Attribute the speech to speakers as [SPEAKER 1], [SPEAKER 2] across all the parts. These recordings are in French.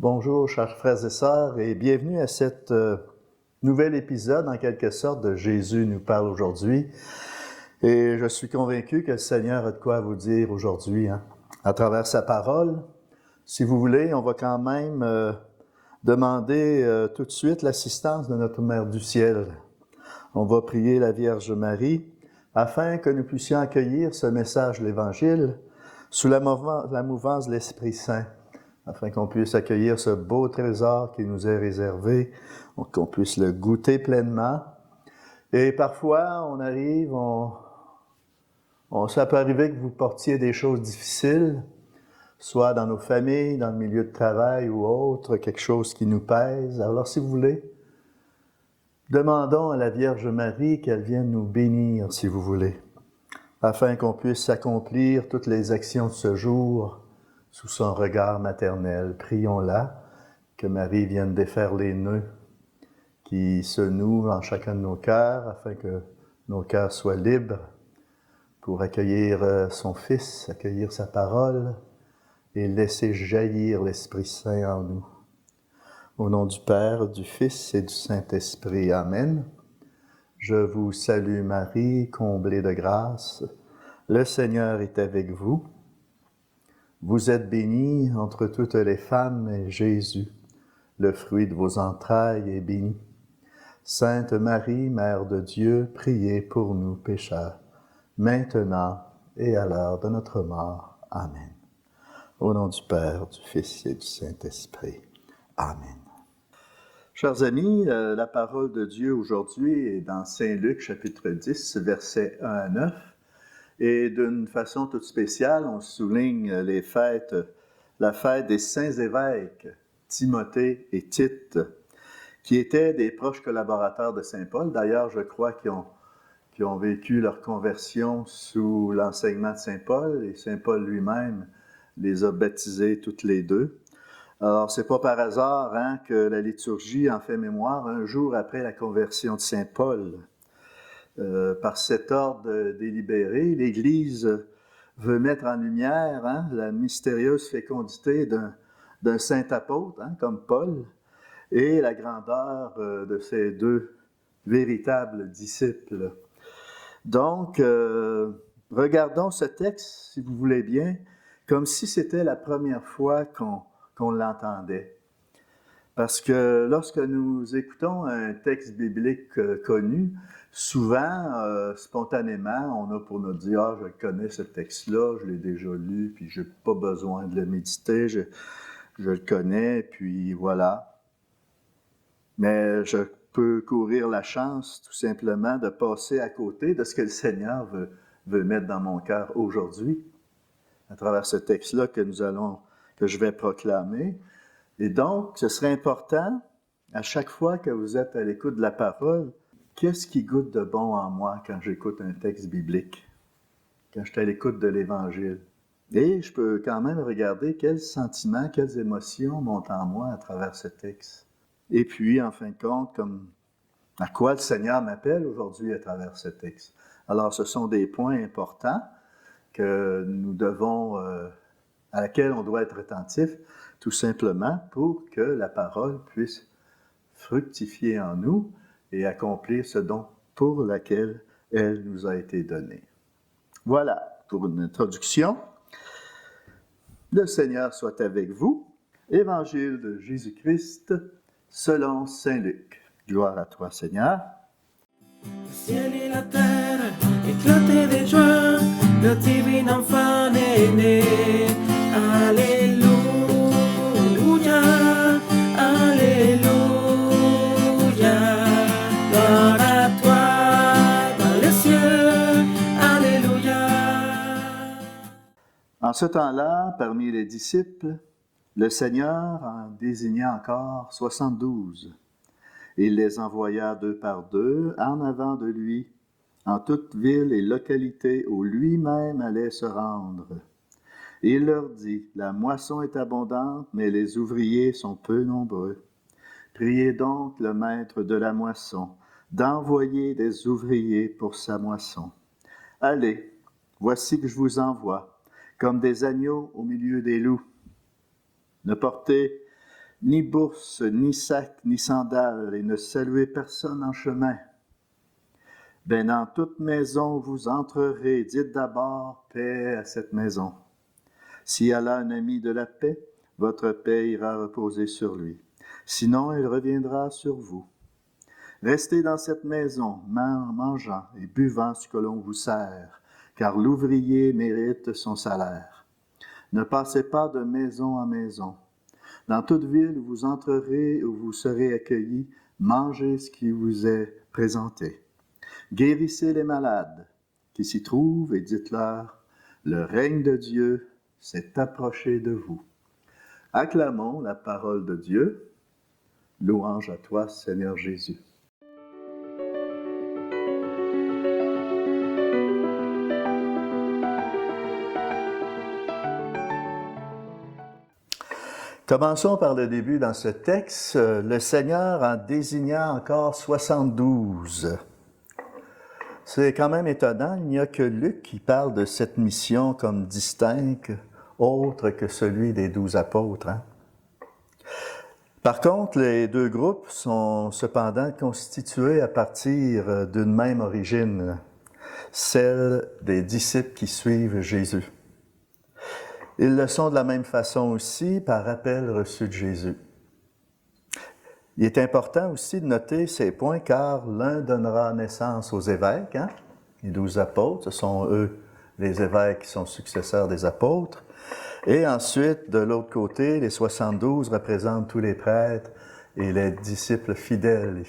[SPEAKER 1] Bonjour, chers frères et sœurs, et bienvenue à cet nouvel épisode, en quelque sorte, de Jésus nous parle aujourd'hui. Et je suis convaincu que le Seigneur a de quoi vous dire aujourd'hui, à travers sa parole. Si vous voulez, on va quand même demander tout de suite l'assistance de notre Mère du Ciel. On va prier la Vierge Marie afin que nous puissions accueillir ce message de l'Évangile sous la mouvance de l'Esprit Saint, afin qu'on puisse accueillir ce beau trésor qui nous est réservé, qu'on puisse le goûter pleinement. Et parfois, on arrive, ça peut arriver que vous portiez des choses difficiles, soit dans nos familles, dans le milieu de travail ou autre, quelque chose qui nous pèse. Alors, si vous voulez, demandons à la Vierge Marie qu'elle vienne nous bénir, si vous voulez, afin qu'on puisse accomplir toutes les actions de ce jour sous son regard maternel. Prions-la, que Marie vienne défaire les nœuds qui se nouent en chacun de nos cœurs, afin que nos cœurs soient libres pour accueillir son Fils, accueillir sa parole et laisser jaillir l'Esprit Saint en nous. Au nom du Père, du Fils et du Saint-Esprit. Amen. Je vous salue Marie, comblée de grâce. Le Seigneur est avec vous. Vous êtes bénie entre toutes les femmes, et Jésus, le fruit de vos entrailles, est béni. Sainte Marie, Mère de Dieu, priez pour nous pécheurs, maintenant et à l'heure de notre mort. Amen. Au nom du Père, du Fils et du Saint-Esprit. Amen. Chers amis, la parole de Dieu aujourd'hui est dans Saint Luc, chapitre 10, versets 1 à 9. Et d'une façon toute spéciale, on souligne la fête des saints évêques, Timothée et Tite, qui étaient des proches collaborateurs de saint Paul. D'ailleurs, je crois qu'ils ont vécu leur conversion sous l'enseignement de saint Paul, et saint Paul lui-même les a baptisés toutes les deux. Alors, c'est pas par hasard que la liturgie en fait mémoire un jour après la conversion de saint Paul. Par cet ordre délibéré, l'Église veut mettre en lumière la mystérieuse fécondité d'un saint apôtre, comme Paul, et la grandeur de ces deux véritables disciples. Donc, regardons ce texte, si vous voulez bien, comme si c'était la première fois qu'on l'entendait. Parce que lorsque nous écoutons un texte biblique connu, souvent, spontanément, on a pour nous dire « Ah, je connais ce texte-là, je l'ai déjà lu, puis je n'ai pas besoin de le méditer, je le connais, puis voilà. » Mais je peux courir la chance, tout simplement, de passer à côté de ce que le Seigneur veut mettre dans mon cœur aujourd'hui, à travers ce texte-là que je vais proclamer. Et donc, ce serait important, à chaque fois que vous êtes à l'écoute de la parole, qu'est-ce qui goûte de bon en moi quand j'écoute un texte biblique, quand je suis à l'écoute de l'Évangile? Et je peux quand même regarder quels sentiments, quelles émotions montent en moi à travers ce texte. Et puis, en fin de compte, à quoi le Seigneur m'appelle aujourd'hui à travers ce texte. Alors, ce sont des points importants que nous devons, à laquelle on doit être attentif, tout simplement pour que la parole puisse fructifier en nous et accomplir ce dont pour laquelle elle nous a été donnée. Voilà pour une introduction. Le Seigneur soit avec vous. Évangile de Jésus-Christ selon saint Luc. Gloire à toi, Seigneur.
[SPEAKER 2] Le ciel et la terre éclataient de joie, le divin enfant est né. Alléluia, Alléluia. Gloire à toi dans les cieux, Alléluia.
[SPEAKER 1] En ce temps-là, parmi les disciples, le Seigneur en désigna encore 72. Il les envoya deux par deux en avant de lui, en toute ville et localité où lui-même allait se rendre. Et il leur dit, « La moisson est abondante, mais les ouvriers sont peu nombreux. Priez donc le maître de la moisson d'envoyer des ouvriers pour sa moisson. Allez, voici que je vous envoie, comme des agneaux au milieu des loups. Ne portez ni bourse, ni sac, ni sandales, et ne saluez personne en chemin. Ben, dans toute maison où vous entrerez, dites d'abord paix à cette maison. Si elle a un ami de la paix, votre paix ira reposer sur lui. Sinon, elle reviendra sur vous. Restez dans cette maison, mangeant et buvant ce que l'on vous sert, car l'ouvrier mérite son salaire. Ne passez pas de maison en maison. Dans toute ville où vous entrerez, où vous serez accueillis, mangez ce qui vous est présenté. Guérissez les malades qui s'y trouvent et dites-leur, le règne de Dieu s'est approché de vous. Acclamons la parole de Dieu. Louange à toi, Seigneur Jésus. Commençons par le début dans ce texte. Le Seigneur en désigna encore 72. C'est quand même étonnant, il n'y a que Luc qui parle de cette mission comme distincte, autre que celui des 12 apôtres. Par contre, les deux groupes sont cependant constitués à partir d'une même origine, celle des disciples qui suivent Jésus. Ils le sont de la même façon aussi par appel reçu de Jésus. Il est important aussi de noter ces points car l'un donnera naissance aux évêques, les 12 apôtres, ce sont eux les évêques qui sont successeurs des apôtres. Et ensuite, de l'autre côté, les 72 représentent tous les prêtres et les disciples fidèles,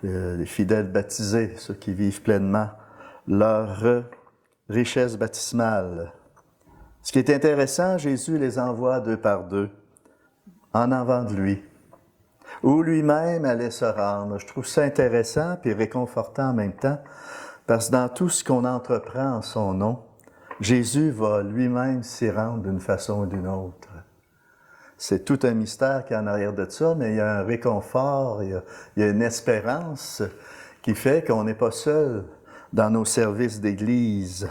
[SPEAKER 1] les fidèles baptisés, ceux qui vivent pleinement leur richesse baptismale. Ce qui est intéressant, Jésus les envoie deux par deux, en avant de lui, où lui-même allait se rendre. Je trouve ça intéressant puis réconfortant en même temps, parce que dans tout ce qu'on entreprend en son nom, Jésus va lui-même s'y rendre d'une façon ou d'une autre. C'est tout un mystère qu'il y a en arrière de ça, mais il y a un réconfort, il y a une espérance qui fait qu'on n'est pas seul dans nos services d'Église.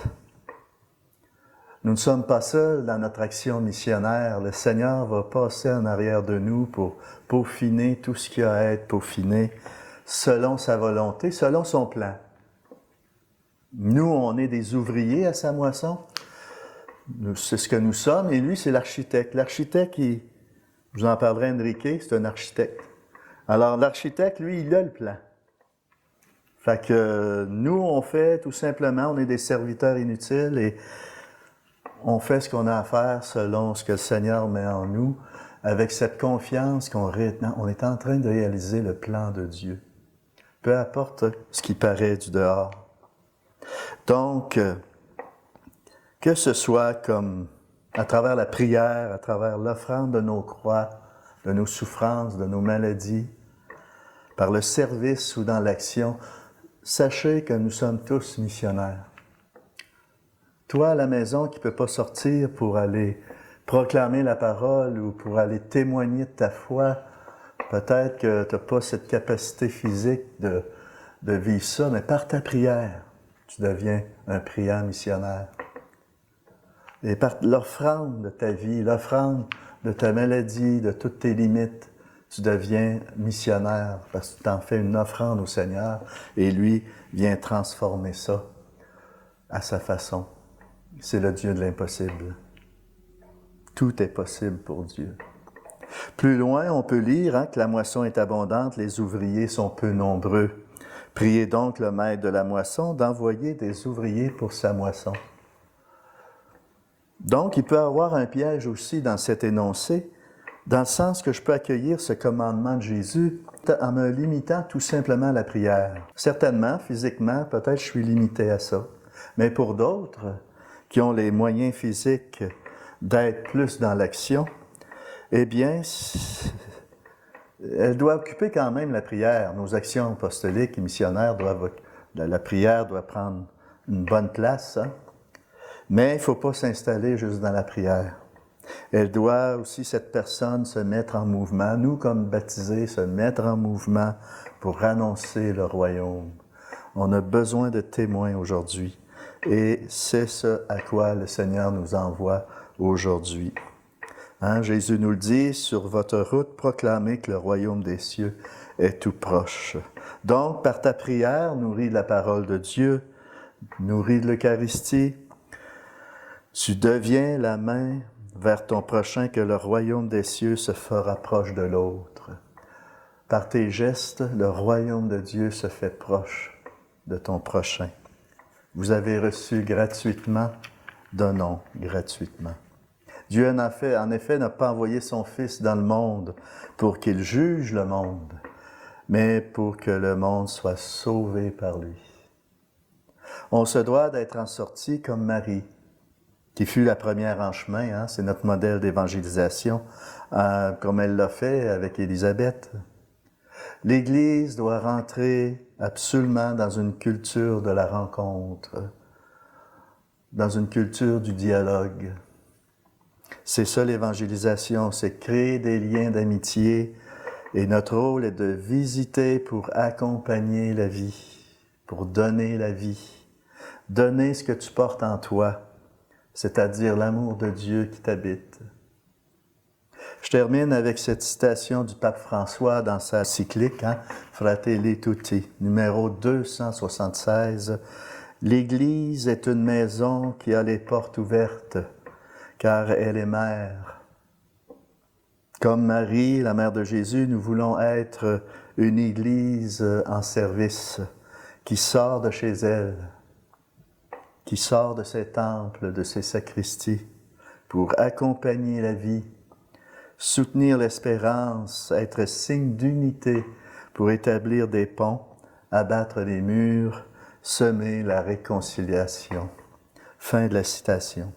[SPEAKER 1] Nous ne sommes pas seuls dans notre action missionnaire. Le Seigneur va passer en arrière de nous pour peaufiner tout ce qui a à être peaufiné selon sa volonté, selon son plan. Nous, on est des ouvriers à sa moisson. C'est ce que nous sommes, et lui, c'est l'architecte. L'architecte, je vous en parlerai, Enrique, c'est un architecte. Alors, l'architecte, lui, il a le plan. Fait que nous, on fait tout simplement, on est des serviteurs inutiles et on fait ce qu'on a à faire selon ce que le Seigneur met en nous, avec cette confiance qu'on est en train de réaliser le plan de Dieu. Peu importe ce qui paraît du dehors. Donc, que ce soit comme à travers la prière, à travers l'offrande de nos croix, de nos souffrances, de nos maladies, par le service ou dans l'action, sachez que nous sommes tous missionnaires. Toi, à la maison, qui ne peux pas sortir pour aller proclamer la parole ou pour aller témoigner de ta foi, peut-être que tu n'as pas cette capacité physique de vivre ça, mais par ta prière, tu deviens un priant missionnaire. Et par l'offrande de ta vie, l'offrande de ta maladie, de toutes tes limites, tu deviens missionnaire parce que tu t'en fais une offrande au Seigneur et lui vient transformer ça à sa façon. C'est le Dieu de l'impossible. Tout est possible pour Dieu. Plus loin, on peut lire que la moisson est abondante, les ouvriers sont peu nombreux. Priez donc le maître de la moisson d'envoyer des ouvriers pour sa moisson. Donc, il peut y avoir un piège aussi dans cet énoncé, dans le sens que je peux accueillir ce commandement de Jésus en me limitant tout simplement à la prière. Certainement, physiquement, peut-être je suis limité à ça. Mais pour d'autres qui ont les moyens physiques d'être plus dans l'action, eh bien, elle doit occuper quand même la prière. Nos actions apostoliques et missionnaires la prière doit prendre une bonne place, mais il ne faut pas s'installer juste dans la prière. Elle doit aussi, cette personne, se mettre en mouvement, nous comme baptisés, se mettre en mouvement pour annoncer le royaume. On a besoin de témoins aujourd'hui et c'est ce à quoi le Seigneur nous envoie aujourd'hui. Hein, Jésus nous le dit, sur votre route, proclamez que le royaume des cieux est tout proche. Donc, par ta prière, nourrie de la parole de Dieu, nourrie de l'Eucharistie, tu deviens la main vers ton prochain que le royaume des cieux se fera proche de l'autre. Par tes gestes, le royaume de Dieu se fait proche de ton prochain. Vous avez reçu gratuitement, donnons gratuitement. Dieu, en effet, n'a pas envoyé son Fils dans le monde pour qu'il juge le monde, mais pour que le monde soit sauvé par lui. On se doit d'être en sortie comme Marie, qui fut la première en chemin, hein, c'est notre modèle d'évangélisation, comme elle l'a fait avec Élisabeth. L'Église doit rentrer absolument dans une culture de la rencontre, dans une culture du dialogue. C'est ça l'évangélisation, c'est créer des liens d'amitié et notre rôle est de visiter pour accompagner la vie, pour donner la vie. Donner ce que tu portes en toi, c'est-à-dire l'amour de Dieu qui t'habite. Je termine avec cette citation du pape François dans sa cyclique, Fratelli Tutti, numéro 276. « L'Église est une maison qui a les portes ouvertes, car elle est mère. » Comme Marie, la mère de Jésus, nous voulons être une Église en service, qui sort de chez elle, qui sort de ses temples, de ses sacristies, pour accompagner la vie, soutenir l'espérance, être signe d'unité pour établir des ponts, abattre les murs, semer la réconciliation. Fin de la citation.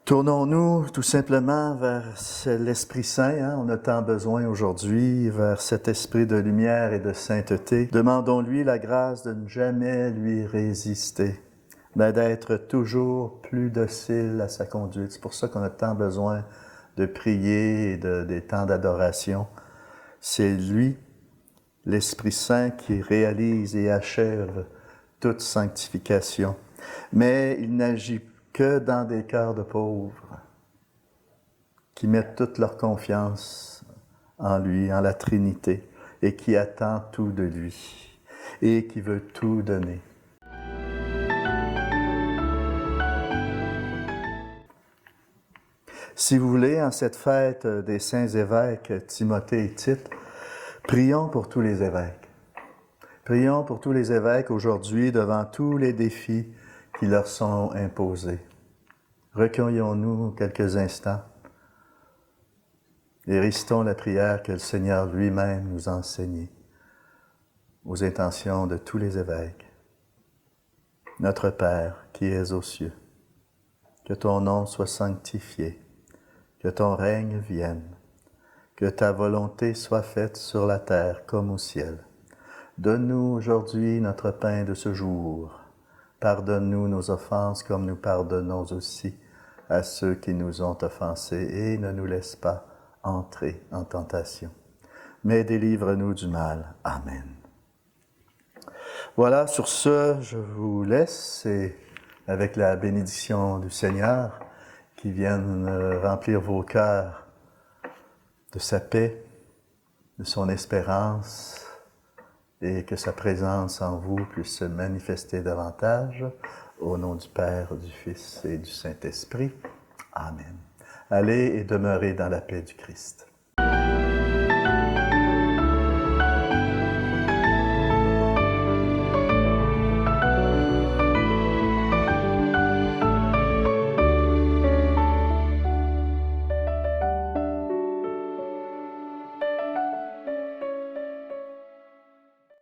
[SPEAKER 1] Tournons-nous tout simplement vers l'Esprit Saint, on a tant besoin aujourd'hui, vers cet esprit de lumière et de sainteté. Demandons-lui la grâce de ne jamais lui résister, mais d'être toujours plus docile à sa conduite. C'est pour ça qu'on a tant besoin de prier et des temps d'adoration. C'est lui, l'Esprit Saint, qui réalise et achève toute sanctification. Mais il n'agit que dans des cœurs de pauvres qui mettent toute leur confiance en lui, en la Trinité, et qui attend tout de lui, et qui veut tout donner. Si vous voulez, en cette fête des saints évêques Timothée et Tite, prions pour tous les évêques. Prions pour tous les évêques aujourd'hui devant tous les défis qui leur sont imposés. Recueillons-nous quelques instants et récitons la prière que le Seigneur lui-même nous a enseignée aux intentions de tous les évêques. Notre Père qui es aux cieux, que ton nom soit sanctifié, que ton règne vienne, que ta volonté soit faite sur la terre comme au ciel. Donne-nous aujourd'hui notre pain de ce jour. Pardonne-nous nos offenses comme nous pardonnons aussi à ceux qui nous ont offensés et ne nous laisse pas entrer en tentation. Mais délivre-nous du mal. Amen. Voilà, sur ce, je vous laisse et avec la bénédiction du Seigneur qui vienne remplir vos cœurs de sa paix, de son espérance, et que sa présence en vous puisse se manifester davantage. Au nom du Père, du Fils et du Saint-Esprit. Amen. Allez et demeurez dans la paix du Christ.